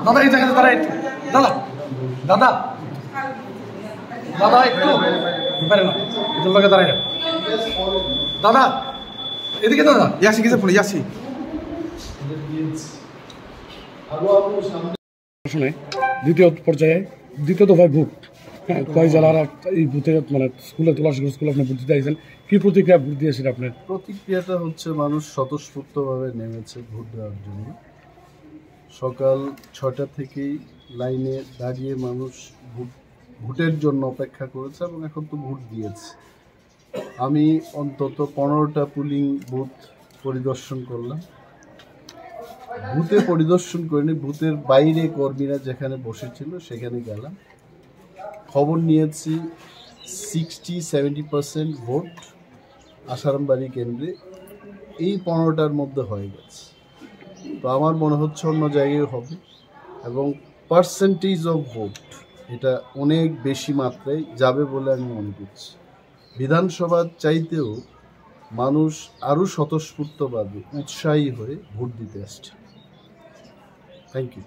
দাদা এই জায়গাতে দাঁড়াই, দাদা দাদা দাদা একটু পারে না, এদের লোকে দাঁড়াই দাদা এদিকে দাদা ইয়াসি কিছু বলে ইয়াসি আসলে দ্বিতীয় পর্যায়ে দ্বিতীয় দফায় ভোট, হ্যাঁ, কয় জেলার এই বুথে মানে স্কুলে তুলাসগঞ্জ স্কুলে আপনি ভোট দিতে আসছেন, কি প্রতিক্রিয়া ভোট দিয়েছেন আপনার? প্রতিক্রিয়াটা হচ্ছে মানুষ স্বতঃস্ফূর্তভাবে নেমেছে ভোট দেওয়ার জন্য। সকাল 6টা থেকেই লাইনে দাঁড়িয়ে মানুষ ভোটের জন্য অপেক্ষা করেছে এবং এখন তো ভোট দিয়েছে। আমি অন্তত 15টা পুলিং বুথ পরিদর্শন করলাম। বুথে পরিদর্শন করিনি, বুথের বাইরে কর্মীরা যেখানে বসেছিল সেখানে গেলাম। খবর নিয়েছি 60-70% ভোট আসারামবাড়ি কেন্দ্রে এই 15টার মধ্যে হয়ে গেছে। তো আমার মনে হচ্ছে অন্য জায়গায় হবে এবং পার্সেন্টেজ অফ ভোট এটা অনেক বেশি মাত্রায় যাবে বলে আমি মনে করছি। বিধানসভার চাইতেও মানুষ আরও স্বতঃস্ফূর্তভাবে উৎসাহী হয়ে ভোট দিতে আসছে। Thank you.